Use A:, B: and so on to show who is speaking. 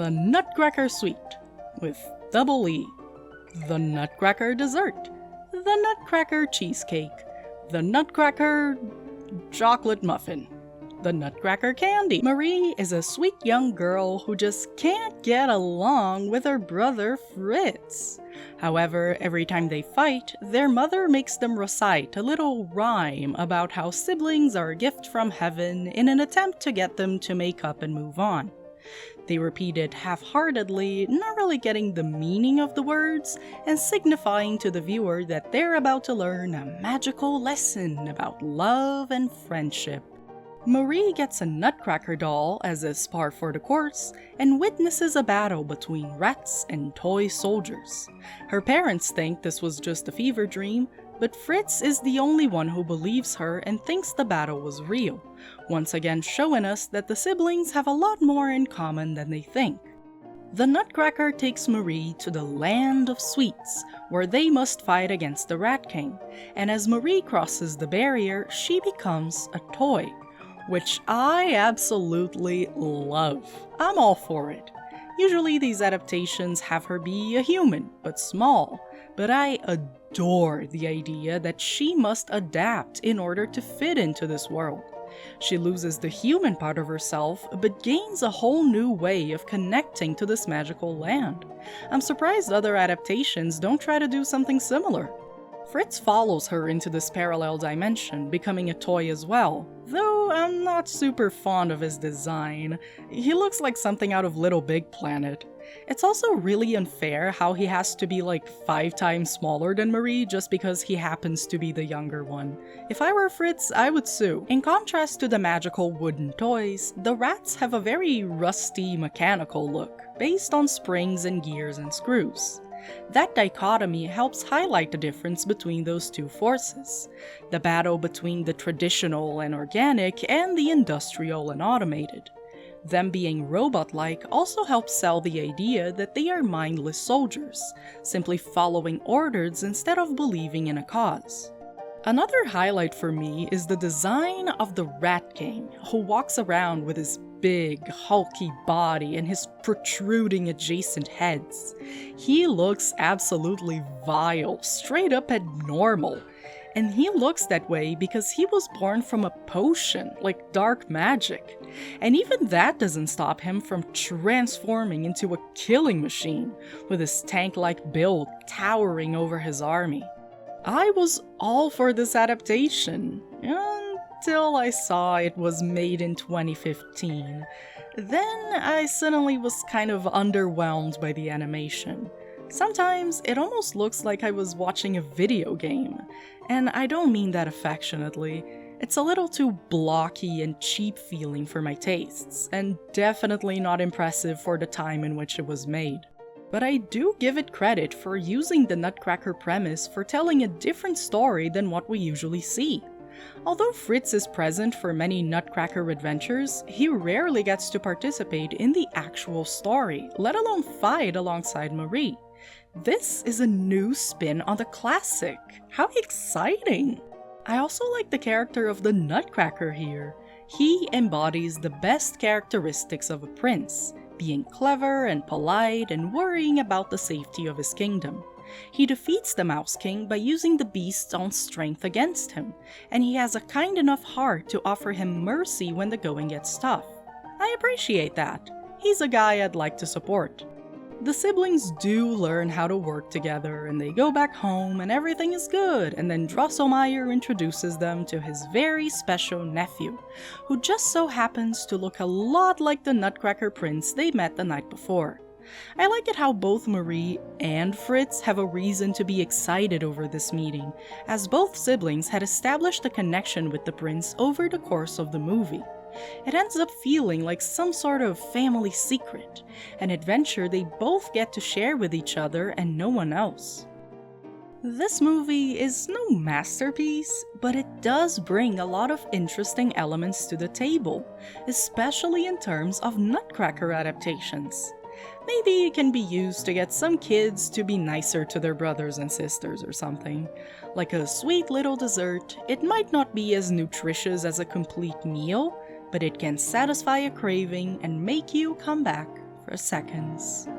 A: The Nutcracker Sweet with double E, the Nutcracker Dessert, the Nutcracker Cheesecake, the Nutcracker Chocolate Muffin, the Nutcracker Candy. Marie is a sweet young girl who just can't get along with her brother Fritz. However, every time they fight, their mother makes them recite a little rhyme about how siblings are a gift from heaven in an attempt to get them to make up and move on. They repeat it half-heartedly, not really getting the meaning of the words, and signifying to the viewer that they're about to learn a magical lesson about love and friendship. Marie gets a Nutcracker doll as is par for the course, and witnesses a battle between rats and toy soldiers. Her parents think this was just a fever dream, but Fritz is the only one who believes her and thinks the battle was real, once again showing us that the siblings have a lot more in common than they think. The Nutcracker takes Marie to the Land of Sweets, where they must fight against the Rat King, and as Marie crosses the barrier, she becomes a toy, which I absolutely love. I'm all for it. Usually these adaptations have her be a human, but small, but I adore the idea that she must adapt in order to fit into this world. She loses the human part of herself, but gains a whole new way of connecting to this magical land. I'm surprised other adaptations don't try to do something similar. Fritz follows her into this parallel dimension, becoming a toy as well, though I'm not super fond of his design. He looks like something out of Little Big Planet. It's also really unfair how he has to be like 5 times smaller than Marie just because he happens to be the younger one. If I were Fritz, I would sue. In contrast to the magical wooden toys, the rats have a very rusty mechanical look, based on springs and gears and screws. That dichotomy helps highlight the difference between those two forces, the battle between the traditional and organic and the industrial and automated. Them being robot-like also helps sell the idea that they are mindless soldiers, simply following orders instead of believing in a cause. Another highlight for me is the design of the Rat King, who walks around with his big, hulky body and his protruding adjacent heads. He looks absolutely vile, straight up abnormal. And he looks that way because he was born from a potion, like dark magic. And even that doesn't stop him from transforming into a killing machine, with his tank-like build towering over his army. I was all for this adaptation, until I saw it was made in 2015. Then I suddenly was kind of underwhelmed by the animation. Sometimes it almost looks like I was watching a video game, and I don't mean that affectionately. It's a little too blocky and cheap feeling for my tastes, and definitely not impressive for the time in which it was made. But I do give it credit for using the Nutcracker premise for telling a different story than what we usually see. Although Fritz is present for many Nutcracker adventures, he rarely gets to participate in the actual story, let alone fight alongside Marie. This is a new spin on the classic. How exciting! I also like the character of the Nutcracker here. He embodies the best characteristics of a prince, being clever and polite and worrying about the safety of his kingdom. He defeats the Mouse King by using the beast's own strength against him, and he has a kind enough heart to offer him mercy when the going gets tough. I appreciate that. He's a guy I'd like to support. The siblings do learn how to work together, and they go back home and everything is good, and then Drosselmeyer introduces them to his very special nephew, who just so happens to look a lot like the Nutcracker prince they met the night before. I like it how both Marie and Fritz have a reason to be excited over this meeting, as both siblings had established a connection with the prince over the course of the movie. It ends up feeling like some sort of family secret, an adventure they both get to share with each other and no one else. This movie is no masterpiece, but it does bring a lot of interesting elements to the table, especially in terms of Nutcracker adaptations. Maybe it can be used to get some kids to be nicer to their brothers and sisters or something. Like a sweet little dessert, it might not be as nutritious as a complete meal, but it can satisfy a craving and make you come back for seconds.